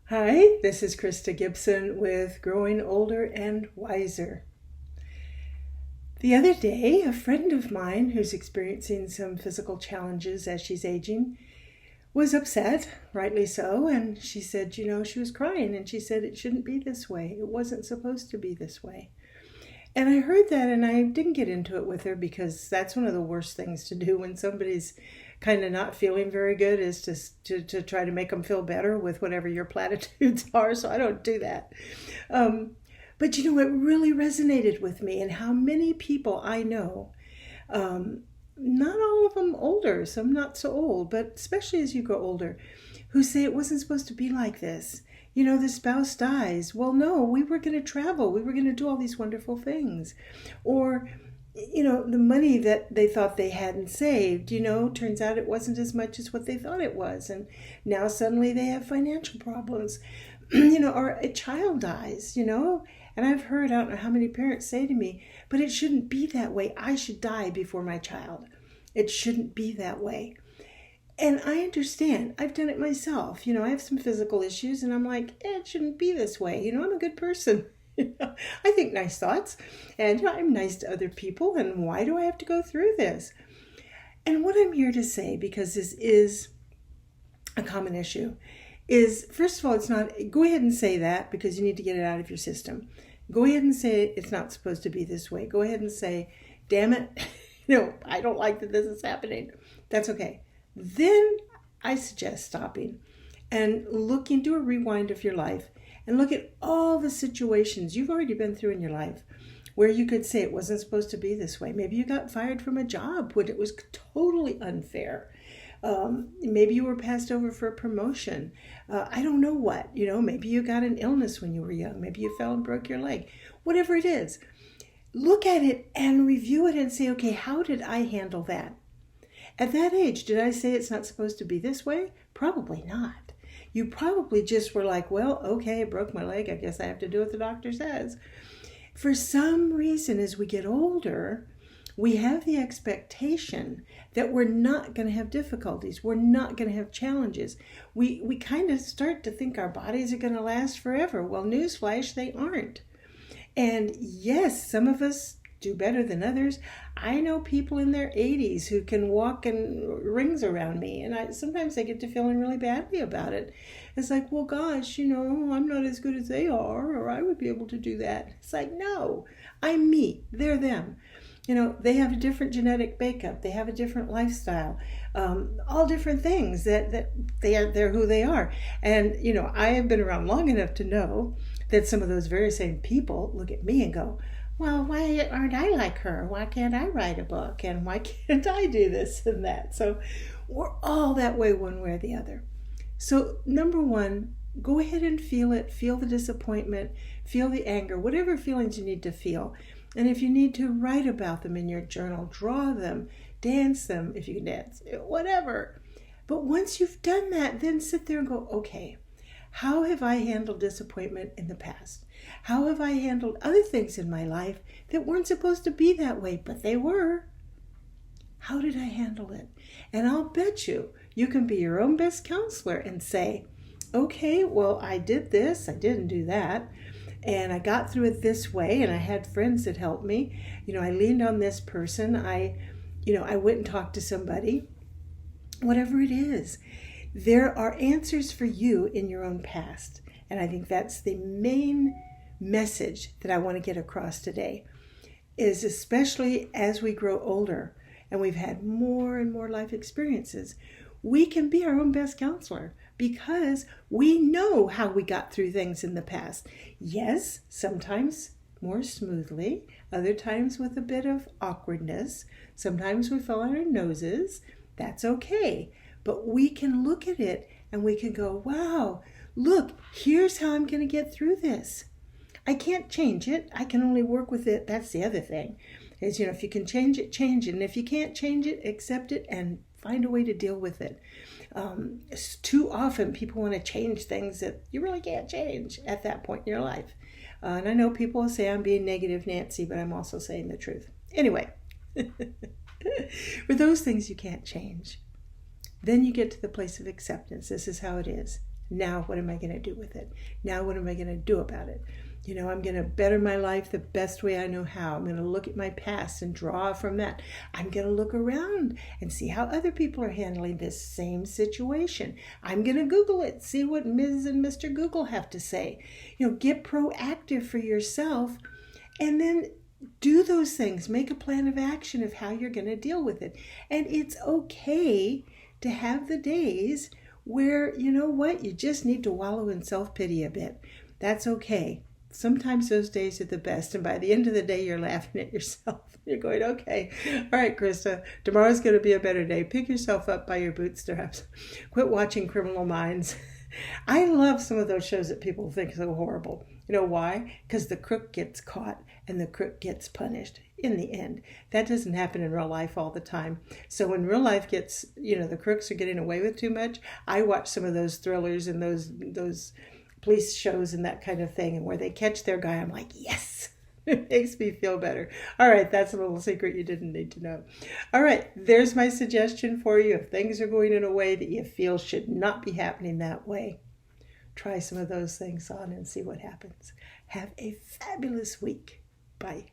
Hi, this is Krista Gibson with Growing Older and Wiser. The other day, a friend of mine who's experiencing some physical challenges as she's aging was upset, rightly so, and she said, she was crying and she said it shouldn't be this way. It wasn't supposed to be this way. And I heard that and I didn't get into it with her because that's one of the worst things to do when somebody's kind of not feeling very good is to try to make them feel better with whatever your platitudes are. So I don't do that. Um, but it really resonated with me and how many people I know, um, not all of them older, some not so old, but especially as you grow older, who say it wasn't supposed to be like this. The spouse dies. Well, no, we were going to travel. We were going to do all these wonderful things. Or, the money that they thought they hadn't saved, turns out it wasn't as much as what they thought it was. And now suddenly they have financial problems. Or a child dies, and I've heard, I don't know how many parents say to me, but it shouldn't be that way. I should die before my child. It shouldn't be that way. And I understand. I've done it myself. I have some physical issues and I'm like, it shouldn't be this way. I'm a good person. I think nice thoughts and I'm nice to other people. And why do I have to go through this? And what I'm here to say, because this is a common issue, is first of all, it's not, go ahead and say that because you need to get it out of your system. Go ahead and say it's not supposed to be this way. Go ahead and say, damn it, I don't like that this is happening. That's okay. Then I suggest stopping and do a rewind of your life and look at all the situations you've already been through in your life where you could say it wasn't supposed to be this way. Maybe you got fired from a job when it was totally unfair. Maybe you were passed over for a promotion. I don't know what, maybe you got an illness when you were young. Maybe you fell and broke your leg. Whatever it is, look at it and review it and say, okay, how did I handle that? At that age, did I say it's not supposed to be this way? Probably not. You probably just were like, well, okay, I broke my leg. I guess I have to do what the doctor says. For some reason, as we get older, we have the expectation that we're not going to have difficulties. We're not going to have challenges. We kind of start to think our bodies are going to last forever. Well, newsflash, they aren't. And yes, some of us do better than others. I know people in their 80s who can walk in rings around me, and sometimes I get to feeling really badly about it. It's like, well, gosh, I'm not as good as they are, or I would be able to do that. It's like, no, I'm me, they're them. They have a different genetic makeup, they have a different lifestyle, all different things that they're who they are. And I have been around long enough to know that some of those very same people look at me and go, well, why aren't I like her? Why can't I write a book? And why can't I do this and that? So we're all that way one way or the other. So number one, go ahead and feel it. Feel the disappointment. Feel the anger. Whatever feelings you need to feel. And if you need to write about them in your journal, draw them, dance them if you can dance, whatever. But once you've done that, then sit there and go, okay, how have I handled disappointment in the past? How have I handled other things in my life that weren't supposed to be that way, but they were? How did I handle it? And I'll bet you can be your own best counselor and say, okay, well, I did this, I didn't do that, and I got through it this way, and I had friends that helped me. I leaned on this person. I went and talked to somebody. Whatever it is, there are answers for you in your own past. And I think that's the main message that I want to get across today, is especially as we grow older and we've had more and more life experiences, we can be our own best counselor because we know how we got through things in the past. Yes, sometimes more smoothly, other times with a bit of awkwardness. Sometimes we fell on our noses. That's okay. But we can look at it and we can go, wow, look, here's how I'm going to get through this. I can't change it. I can only work with it. That's the other thing is, if you can change it, change it. And if you can't change it, accept it and find a way to deal with it. Too often people want to change things that you really can't change at that point in your life. And I know people will say I'm being negative Nancy, but I'm also saying the truth. Anyway, for those things you can't change, then you get to the place of acceptance. This is how it is. Now what am I going to do with it? Now what am I going to do about it? I'm going to better my life the best way I know how. I'm going to look at my past and draw from that. I'm going to look around and see how other people are handling this same situation. I'm going to Google it, see what Ms. and Mr. Google have to say. Get proactive for yourself, and then do those things. Make a plan of action of how you're going to deal with it. And it's okay to have the days where, you just need to wallow in self-pity a bit. That's okay. Sometimes those days are the best, and by the end of the day, you're laughing at yourself. You're going, okay, all right, Krista, tomorrow's going to be a better day. Pick yourself up by your bootstraps. Quit watching Criminal Minds. I love some of those shows that people think are so horrible. You know why? Because the crook gets caught and the crook gets punished in the end. That doesn't happen in real life all the time. So when real life gets, the crooks are getting away with too much, I watch some of those thrillers and those police shows and that kind of thing, and where they catch their guy, I'm like, yes. It makes me feel better. All right, that's a little secret you didn't need to know. All right, there's my suggestion for you. If things are going in a way that you feel should not be happening that way, try some of those things on and see what happens. Have a fabulous week. Bye.